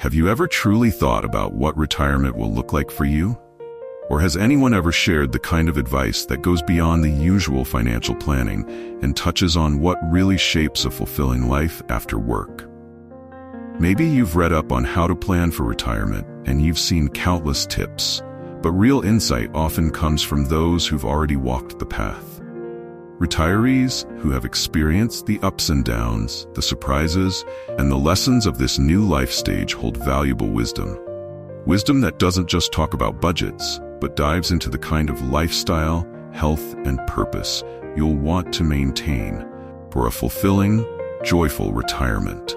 Have you ever truly thought about what retirement will look like for you? Or has anyone ever shared the kind of advice that goes beyond the usual financial planning and touches on what really shapes a fulfilling life after work? Maybe you've read up on how to plan for retirement and you've seen countless tips, but real insight often comes from those who've already walked the path. Retirees who have experienced the ups and downs, the surprises, and the lessons of this new life stage hold valuable wisdom. Wisdom that doesn't just talk about budgets, but dives into the kind of lifestyle, health, and purpose you'll want to maintain for a fulfilling, joyful retirement.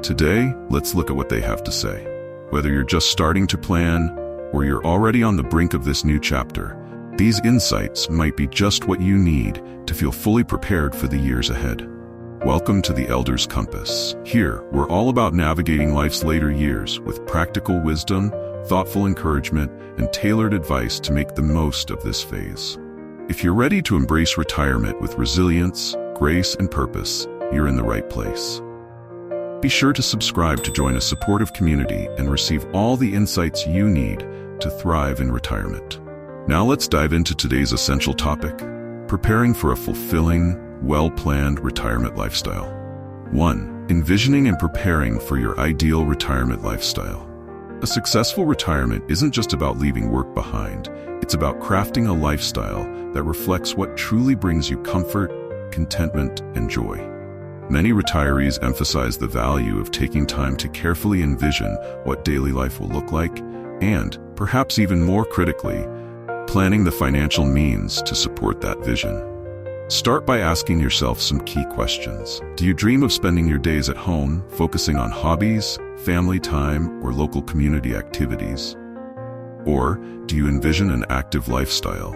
Today, let's look at what they have to say. Whether you're just starting to plan or you're already on the brink of this new chapter, these insights might be just what you need to feel fully prepared for the years ahead. Welcome to the Elder's Compass. Here, we're all about navigating life's later years with practical wisdom, thoughtful encouragement, and tailored advice to make the most of this phase. If you're ready to embrace retirement with resilience, grace, and purpose, you're in the right place. Be sure to subscribe to join a supportive community and receive all the insights you need to thrive in retirement. Now let's dive into today's essential topic: preparing for a fulfilling, well-planned retirement lifestyle. 1. Envisioning and preparing for your ideal retirement lifestyle. A successful retirement isn't just about leaving work behind, it's about crafting a lifestyle that reflects what truly brings you comfort, contentment, and joy. Many retirees emphasize the value of taking time to carefully envision what daily life will look like, and, perhaps even more critically, planning the financial means to support that vision. Start by asking yourself some key questions. Do you dream of spending your days at home, focusing on hobbies, family time, or local community activities? Or do you envision an active lifestyle,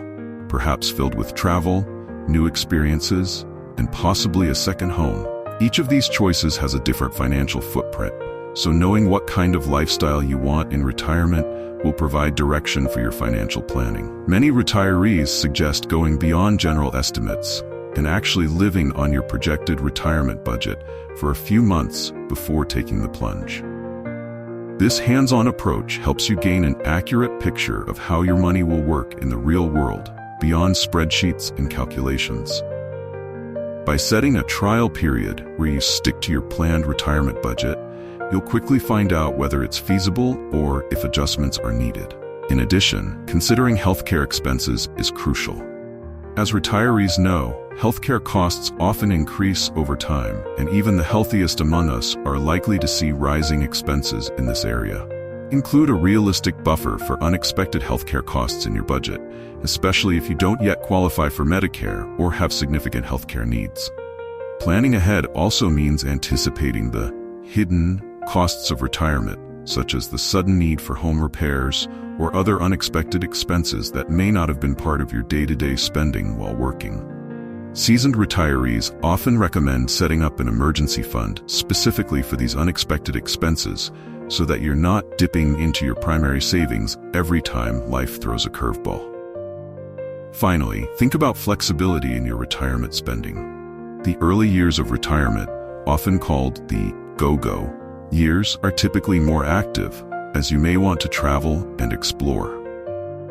perhaps filled with travel, new experiences, and possibly a second home? Each of these choices has a different financial footprint, so knowing what kind of lifestyle you want in retirement will provide direction for your financial planning. Many retirees suggest going beyond general estimates and actually living on your projected retirement budget for a few months before taking the plunge. This hands-on approach helps you gain an accurate picture of how your money will work in the real world, beyond spreadsheets and calculations. By setting a trial period where you stick to your planned retirement budget, you'll quickly find out whether it's feasible or if adjustments are needed. In addition, considering healthcare expenses is crucial. As retirees know, healthcare costs often increase over time, and even the healthiest among us are likely to see rising expenses in this area. Include a realistic buffer for unexpected healthcare costs in your budget, especially if you don't yet qualify for Medicare or have significant healthcare needs. Planning ahead also means anticipating the hidden costs of retirement, such as the sudden need for home repairs or other unexpected expenses that may not have been part of your day-to-day spending while working. Seasoned retirees often recommend setting up an emergency fund specifically for these unexpected expenses so that you're not dipping into your primary savings every time life throws a curveball. Finally, think about flexibility in your retirement spending. The early years of retirement, often called the go-go years, are typically more active, as you may want to travel and explore.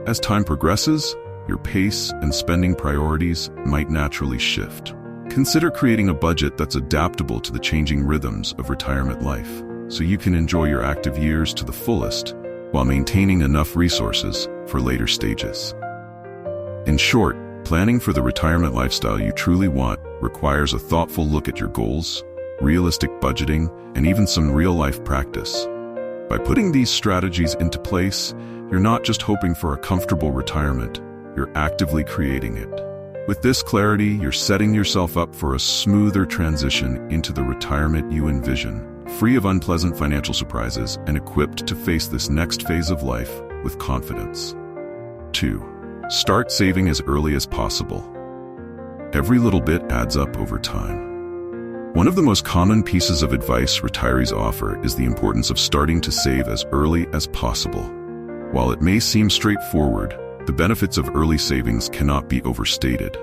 As time progresses, your pace and spending priorities might naturally shift. Consider creating a budget that's adaptable to the changing rhythms of retirement life, so you can enjoy your active years to the fullest while maintaining enough resources for later stages. In short, planning for the retirement lifestyle you truly want requires a thoughtful look at your goals, realistic budgeting, and even some real-life practice. By putting these strategies into place, you're not just hoping for a comfortable retirement, you're actively creating it. With this clarity, you're setting yourself up for a smoother transition into the retirement you envision, free of unpleasant financial surprises and equipped to face this next phase of life with confidence. 2. Start saving as early as possible. Every little bit adds up over time. One of the most common pieces of advice retirees offer is the importance of starting to save as early as possible. While it may seem straightforward, the benefits of early savings cannot be overstated.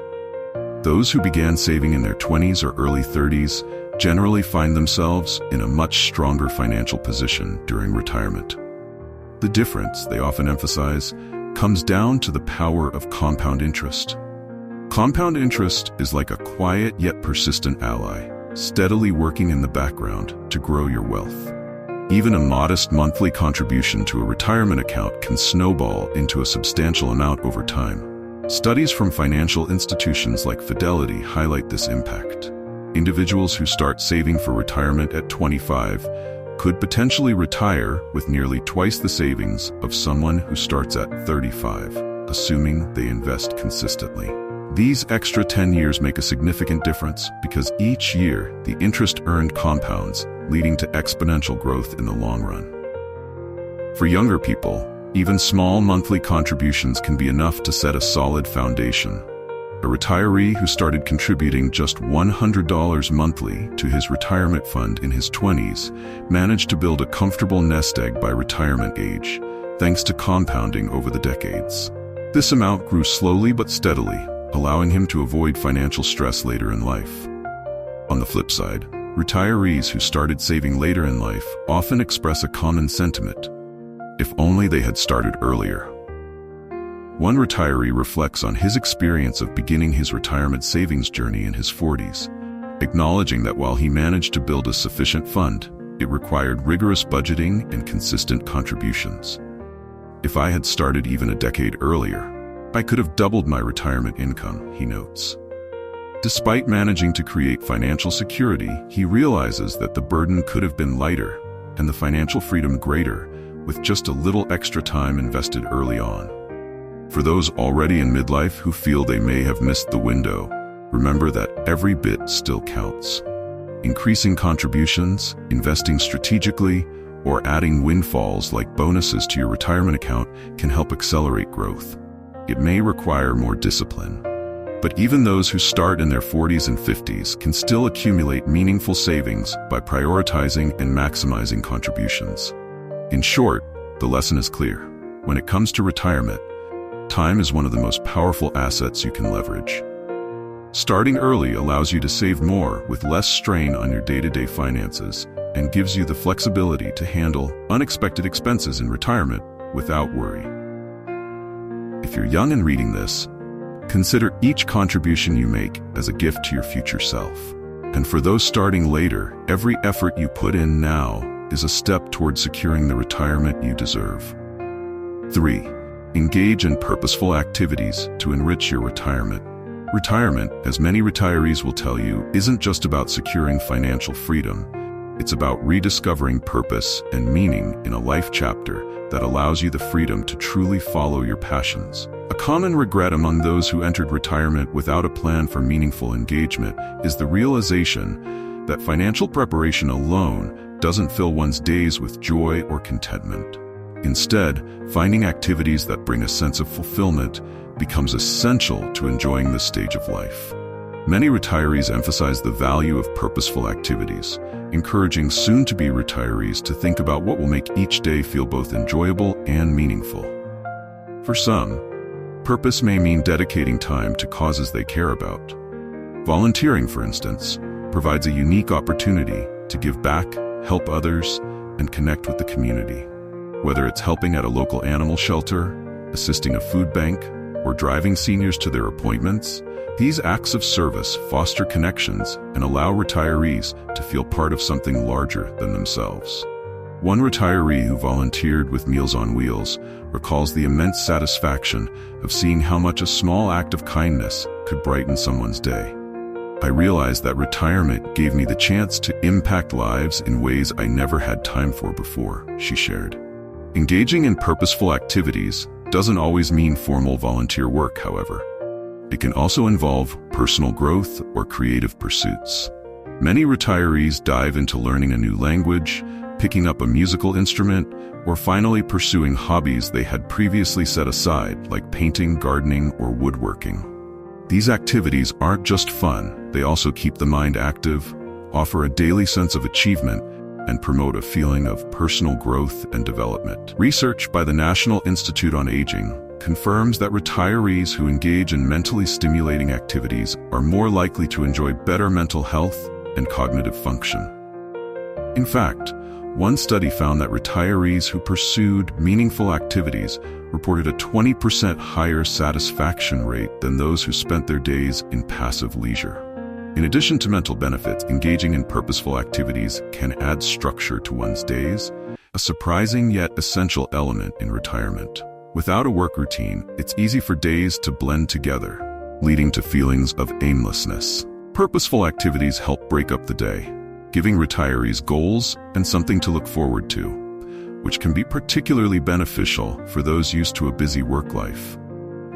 Those who began saving in their 20s or early 30s generally find themselves in a much stronger financial position during retirement. The difference, they often emphasize, comes down to the power of compound interest. Compound interest is like a quiet yet persistent ally, steadily working in the background to grow your wealth. Even a modest monthly contribution to a retirement account can snowball into a substantial amount over time. Studies from financial institutions like Fidelity highlight this impact. Individuals who start saving for retirement at 25 could potentially retire with nearly twice the savings of someone who starts at 35, assuming they invest consistently. These extra 10 years make a significant difference because each year the interest earned compounds, leading to exponential growth in the long run. For younger people, even small monthly contributions can be enough to set a solid foundation. A retiree who started contributing just $100 monthly to his retirement fund in his 20s managed to build a comfortable nest egg by retirement age, thanks to compounding over the decades. This amount grew slowly but steadily, allowing him to avoid financial stress later in life. On the flip side, retirees who started saving later in life often express a common sentiment: if only they had started earlier. One retiree reflects on his experience of beginning his retirement savings journey in his 40s, acknowledging that while he managed to build a sufficient fund, it required rigorous budgeting and consistent contributions. If I had started even a decade earlier, I could have doubled my retirement income, he notes. Despite managing to create financial security, he realizes that the burden could have been lighter and the financial freedom greater with just a little extra time invested early on. For those already in midlife who feel they may have missed the window, remember that every bit still counts. Increasing contributions, investing strategically, or adding windfalls like bonuses to your retirement account can help accelerate growth. It may require more discipline, but even those who start in their 40s and 50s can still accumulate meaningful savings by prioritizing and maximizing contributions. In short, the lesson is clear. When it comes to retirement, time is one of the most powerful assets you can leverage. Starting early allows you to save more with less strain on your day-to-day finances and gives you the flexibility to handle unexpected expenses in retirement without worry. If you're young and reading this, consider each contribution you make as a gift to your future self. And for those starting later, every effort you put in now is a step toward securing the retirement you deserve. 3. Engage in purposeful activities to enrich your retirement. Retirement, as many retirees will tell you, isn't just about securing financial freedom. It's about rediscovering purpose and meaning in a life chapter that allows you the freedom to truly follow your passions. A common regret among those who entered retirement without a plan for meaningful engagement is the realization that financial preparation alone doesn't fill one's days with joy or contentment. Instead, finding activities that bring a sense of fulfillment becomes essential to enjoying this stage of life. Many retirees emphasize the value of purposeful activities, encouraging soon-to-be retirees to think about what will make each day feel both enjoyable and meaningful. For some, purpose may mean dedicating time to causes they care about. Volunteering, for instance, provides a unique opportunity to give back, help others, and connect with the community. Whether it's helping at a local animal shelter, assisting a food bank, or driving seniors to their appointments, these acts of service foster connections and allow retirees to feel part of something larger than themselves. One retiree who volunteered with Meals on Wheels recalls the immense satisfaction of seeing how much a small act of kindness could brighten someone's day. I realized that retirement gave me the chance to impact lives in ways I never had time for before, she shared. Engaging in purposeful activities doesn't always mean formal volunteer work, however. It can also involve personal growth or creative pursuits. Many retirees dive into learning a new language, picking up a musical instrument, or finally pursuing hobbies they had previously set aside, like painting, gardening, or woodworking. These activities aren't just fun, they also keep the mind active, offer a daily sense of achievement, and promote a feeling of personal growth and development. Research by the National Institute on Aging confirms that retirees who engage in mentally stimulating activities are more likely to enjoy better mental health, and cognitive function. In fact, one study found that retirees who pursued meaningful activities reported a 20% higher satisfaction rate than those who spent their days in passive leisure. In addition to mental benefits, engaging in purposeful activities can add structure to one's days, a surprising yet essential element in retirement. Without a work routine, it's easy for days to blend together, leading to feelings of aimlessness. Purposeful activities help break up the day, giving retirees goals and something to look forward to, which can be particularly beneficial for those used to a busy work life.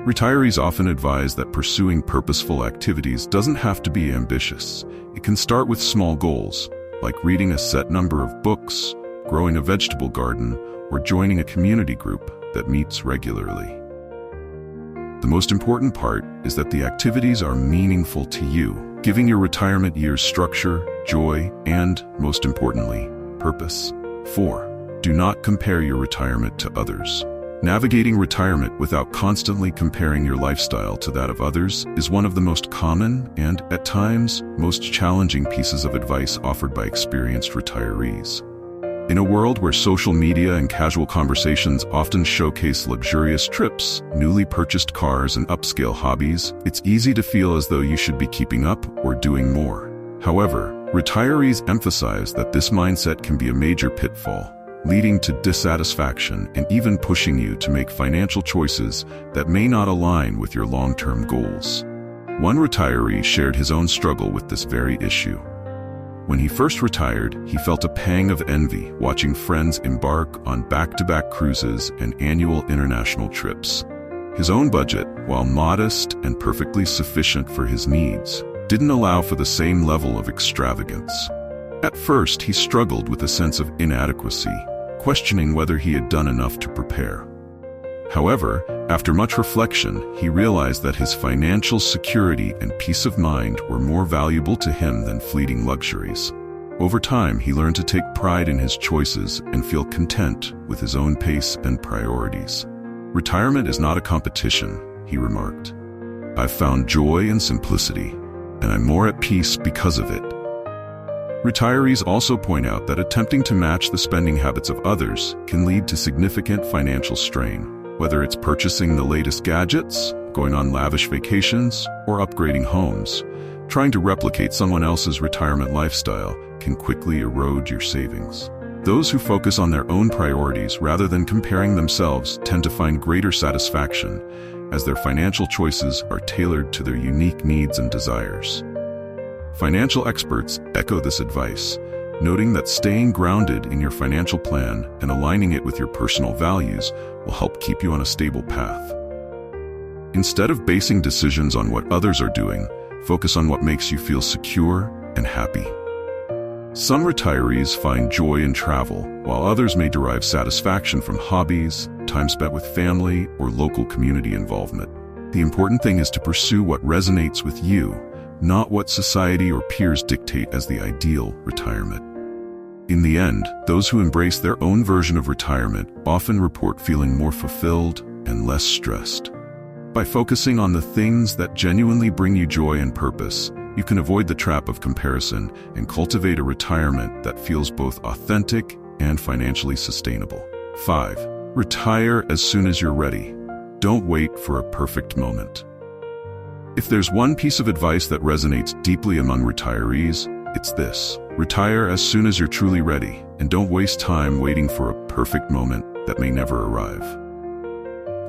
Retirees often advise that pursuing purposeful activities doesn't have to be ambitious. It can start with small goals, like reading a set number of books, growing a vegetable garden, or joining a community group that meets regularly. The most important part is that the activities are meaningful to you, giving your retirement years structure, joy, and, most importantly, purpose. 4. Do not compare your retirement to others. Navigating retirement without constantly comparing your lifestyle to that of others is one of the most common and, at times, most challenging pieces of advice offered by experienced retirees. In a world where social media and casual conversations often showcase luxurious trips, newly purchased cars, and upscale hobbies, it's easy to feel as though you should be keeping up or doing more. However, retirees emphasize that this mindset can be a major pitfall, leading to dissatisfaction and even pushing you to make financial choices that may not align with your long-term goals. One retiree shared his own struggle with this very issue. When he first retired, he felt a pang of envy watching friends embark on back-to-back cruises and annual international trips. His own budget, while modest and perfectly sufficient for his needs, didn't allow for the same level of extravagance. At first, he struggled with a sense of inadequacy, questioning whether he had done enough to prepare. However, after much reflection, he realized that his financial security and peace of mind were more valuable to him than fleeting luxuries. Over time, he learned to take pride in his choices and feel content with his own pace and priorities. "Retirement is not a competition," he remarked. "I've found joy in simplicity, and I'm more at peace because of it." Retirees also point out that attempting to match the spending habits of others can lead to significant financial strain. Whether it's purchasing the latest gadgets, going on lavish vacations, or upgrading homes, trying to replicate someone else's retirement lifestyle can quickly erode your savings. Those who focus on their own priorities rather than comparing themselves tend to find greater satisfaction, as their financial choices are tailored to their unique needs and desires. Financial experts echo this advice, noting that staying grounded in your financial plan and aligning it with your personal values will help keep you on a stable path. Instead of basing decisions on what others are doing, focus on what makes you feel secure and happy. Some retirees find joy in travel, while others may derive satisfaction from hobbies, time spent with family, or local community involvement. The important thing is to pursue what resonates with you, not what society or peers dictate as the ideal retirement. In the end, those who embrace their own version of retirement often report feeling more fulfilled and less stressed. By focusing on the things that genuinely bring you joy and purpose, you can avoid the trap of comparison and cultivate a retirement that feels both authentic and financially sustainable. 5. Retire as soon as you're ready. Don't wait for a perfect moment. If there's one piece of advice that resonates deeply among retirees, it's this: retire as soon as you're truly ready, and don't waste time waiting for a perfect moment that may never arrive.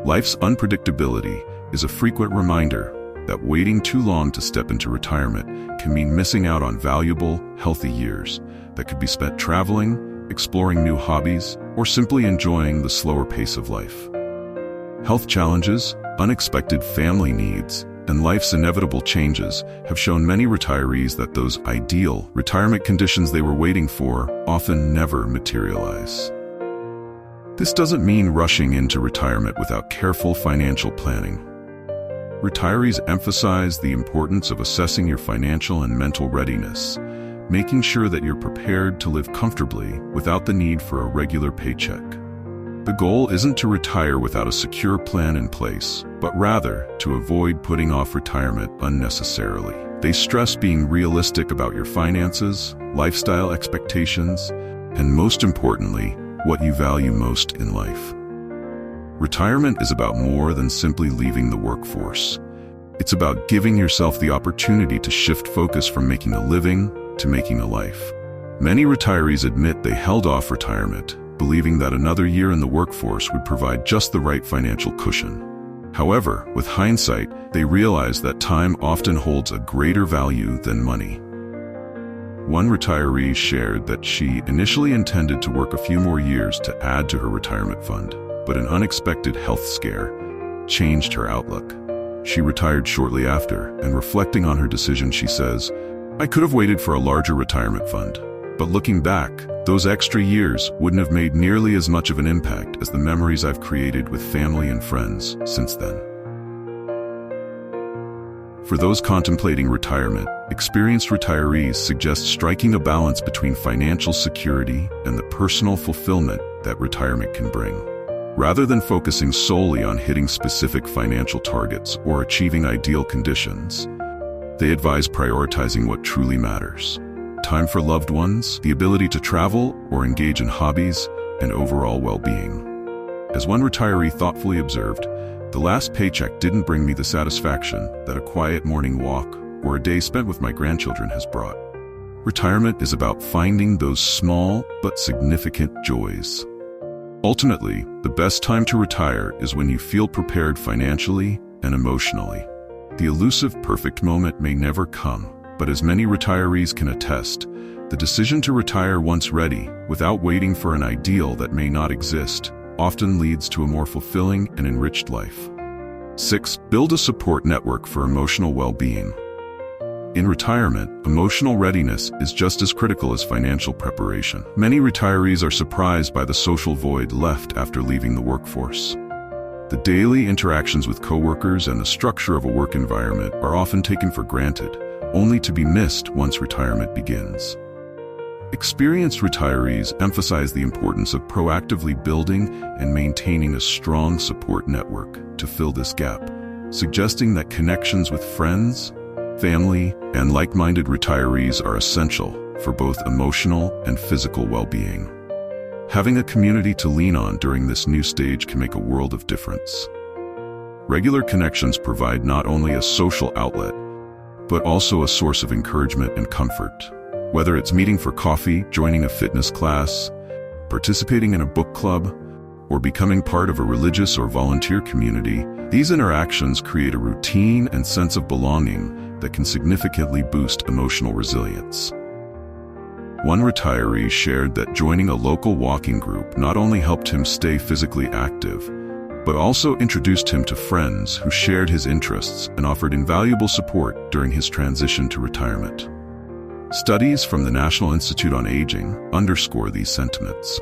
Life's unpredictability is a frequent reminder that waiting too long to step into retirement can mean missing out on valuable, healthy years that could be spent traveling, exploring new hobbies, or simply enjoying the slower pace of life. Health challenges, unexpected family needs, and life's inevitable changes have shown many retirees that those ideal retirement conditions they were waiting for often never materialize. This doesn't mean rushing into retirement without careful financial planning. Retirees emphasize the importance of assessing your financial and mental readiness, making sure that you're prepared to live comfortably without the need for a regular paycheck. The goal isn't to retire without a secure plan in place, but rather to avoid putting off retirement unnecessarily. They stress being realistic about your finances, lifestyle expectations, and most importantly, what you value most in life. Retirement is about more than simply leaving the workforce. It's about giving yourself the opportunity to shift focus from making a living to making a life. Many retirees admit they held off retirement, believing that another year in the workforce would provide just the right financial cushion. However, with hindsight, they realize that time often holds a greater value than money. One retiree shared that she initially intended to work a few more years to add to her retirement fund, but an unexpected health scare changed her outlook. She retired shortly after, and reflecting on her decision, she says, "I could have waited for a larger retirement fund, but looking back, those extra years wouldn't have made nearly as much of an impact as the memories I've created with family and friends since then." For those contemplating retirement, experienced retirees suggest striking a balance between financial security and the personal fulfillment that retirement can bring. Rather than focusing solely on hitting specific financial targets or achieving ideal conditions, they advise prioritizing what truly matters: time for loved ones, the ability to travel or engage in hobbies, and overall well-being. As one retiree thoughtfully observed, "The last paycheck didn't bring me the satisfaction that a quiet morning walk or a day spent with my grandchildren has brought." Retirement is about finding those small but significant joys. Ultimately, the best time to retire is when you feel prepared financially and emotionally. The elusive perfect moment may never come, but as many retirees can attest, the decision to retire once ready, without waiting for an ideal that may not exist, often leads to a more fulfilling and enriched life. 6. Build a support network for emotional well-being. In retirement, emotional readiness is just as critical as financial preparation. Many retirees are surprised by the social void left after leaving the workforce. The daily interactions with coworkers and the structure of a work environment are often taken for granted, only to be missed once retirement begins. Experienced retirees emphasize the importance of proactively building and maintaining a strong support network to fill this gap, suggesting that connections with friends, family, and like-minded retirees are essential for both emotional and physical well-being. Having a community to lean on during this new stage can make a world of difference. Regular connections provide not only a social outlet, but also a source of encouragement and comfort. Whether it's meeting for coffee, joining a fitness class, participating in a book club, or becoming part of a religious or volunteer community, these interactions create a routine and sense of belonging that can significantly boost emotional resilience. One retiree shared that joining a local walking group not only helped him stay physically active, but also introduced him to friends who shared his interests and offered invaluable support during his transition to retirement. Studies from the National Institute on Aging underscore these sentiments.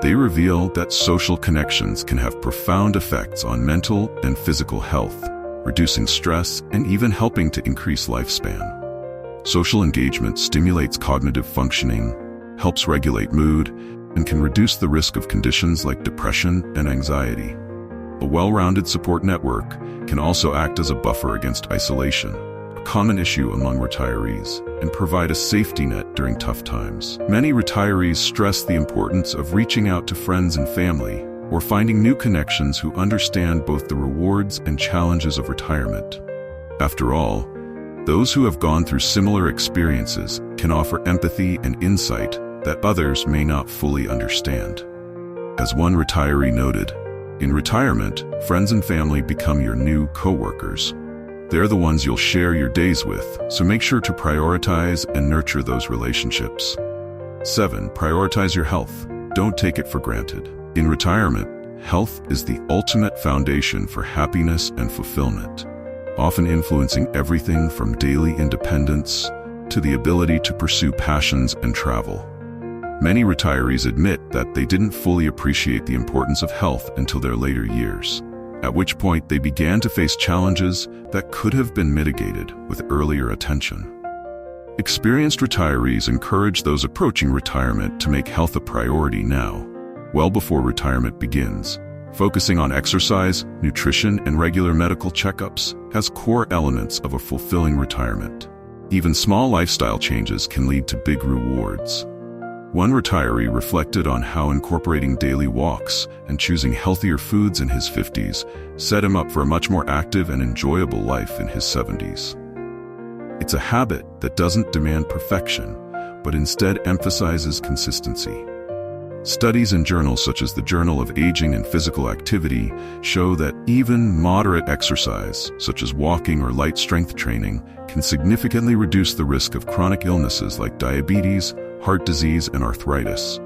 They reveal that social connections can have profound effects on mental and physical health, reducing stress and even helping to increase lifespan. Social engagement stimulates cognitive functioning, helps regulate mood, and can reduce the risk of conditions like depression and anxiety. A well-rounded support network can also act as a buffer against isolation, a common issue among retirees, and provide a safety net during tough times. Many retirees stress the importance of reaching out to friends and family, or finding new connections who understand both the rewards and challenges of retirement. After all, those who have gone through similar experiences can offer empathy and insight that others may not fully understand. As one retiree noted, in retirement, friends and family become your new coworkers. They're the ones you'll share your days with, so make sure to prioritize and nurture those relationships. 7. Prioritize your health. Don't take it for granted. In retirement, health is the ultimate foundation for happiness and fulfillment, often influencing everything from daily independence to the ability to pursue passions and travel. Many retirees admit that they didn't fully appreciate the importance of health until their later years, at which point they began to face challenges that could have been mitigated with earlier attention. Experienced retirees encourage those approaching retirement to make health a priority now, well before retirement begins, Focusing on exercise, nutrition, and regular medical checkups as core elements of a fulfilling retirement. Even small lifestyle changes can lead to big rewards. One retiree reflected on how incorporating daily walks and choosing healthier foods in his 50s set him up for a much more active and enjoyable life in his 70s. It's a habit that doesn't demand perfection, but instead emphasizes consistency. Studies in journals such as the Journal of Aging and Physical Activity show that even moderate exercise, such as walking or light strength training, can significantly reduce the risk of chronic illnesses like diabetes, heart disease, and arthritis,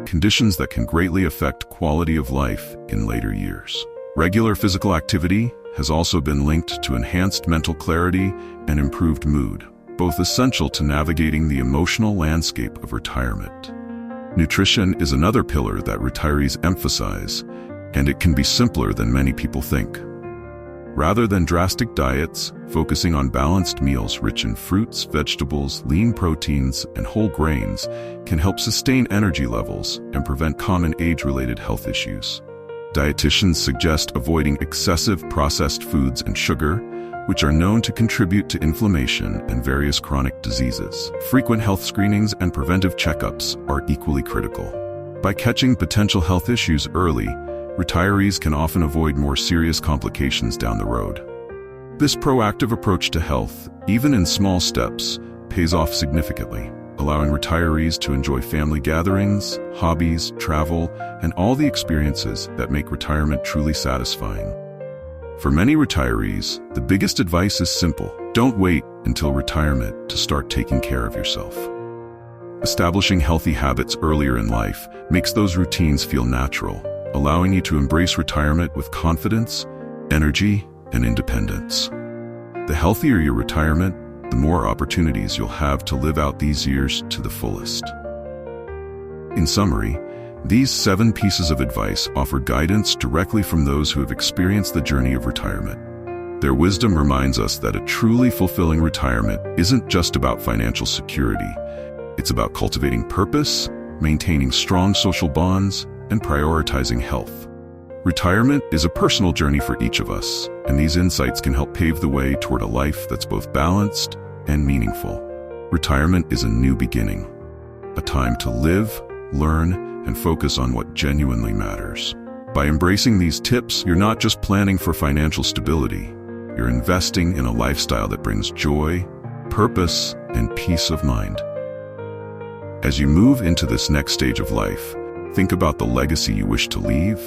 conditions that can greatly affect quality of life in later years. Regular physical activity has also been linked to enhanced mental clarity and improved mood, both essential to navigating the emotional landscape of retirement. Nutrition is another pillar that retirees emphasize, and it can be simpler than many people think. Rather than drastic diets, focusing on balanced meals rich in fruits, vegetables, lean proteins, and whole grains can help sustain energy levels and prevent common age-related health issues. Dietitians suggest avoiding excessive processed foods and sugar, which are known to contribute to inflammation and various chronic diseases. Frequent health screenings and preventive checkups are equally critical. By catching potential health issues early, retirees can often avoid more serious complications down the road. This proactive approach to health, even in small steps, pays off significantly, allowing retirees to enjoy family gatherings, hobbies, travel, and all the experiences that make retirement truly satisfying. For many retirees, the biggest advice is simple: don't wait until retirement to start taking care of yourself. Establishing healthy habits earlier in life makes those routines feel natural, allowing you to embrace retirement with confidence, energy, and independence. The healthier your retirement, the more opportunities you'll have to live out these years to the fullest. In summary, these 7 pieces of advice offer guidance directly from those who have experienced the journey of retirement. Their wisdom reminds us that a truly fulfilling retirement isn't just about financial security. It's about cultivating purpose, maintaining strong social bonds, and prioritizing health. Retirement is a personal journey for each of us, and these insights can help pave the way toward a life that's both balanced and meaningful. Retirement is a new beginning, a time to live, learn, and focus on what genuinely matters. By embracing these tips, you're not just planning for financial stability, you're investing in a lifestyle that brings joy, purpose, and peace of mind. As you move into this next stage of life, think about the legacy you wish to leave,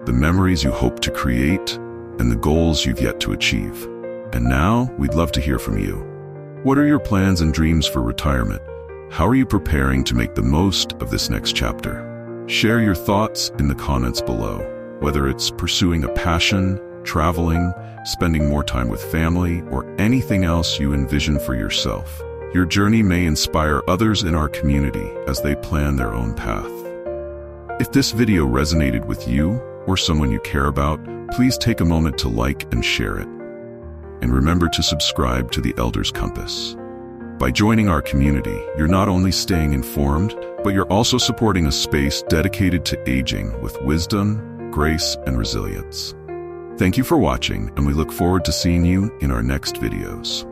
the memories you hope to create, and the goals you've yet to achieve. And now, we'd love to hear from you. What are your plans and dreams for retirement? How are you preparing to make the most of this next chapter? Share your thoughts in the comments below, whether it's pursuing a passion, traveling, spending more time with family, or anything else you envision for yourself. Your journey may inspire others in our community as they plan their own path. If this video resonated with you or someone you care about, please take a moment to like and share it. And remember to subscribe to the Elders Compass. By joining our community, you're not only staying informed, but you're also supporting a space dedicated to aging with wisdom, grace, and resilience. Thank you for watching, and we look forward to seeing you in our next videos.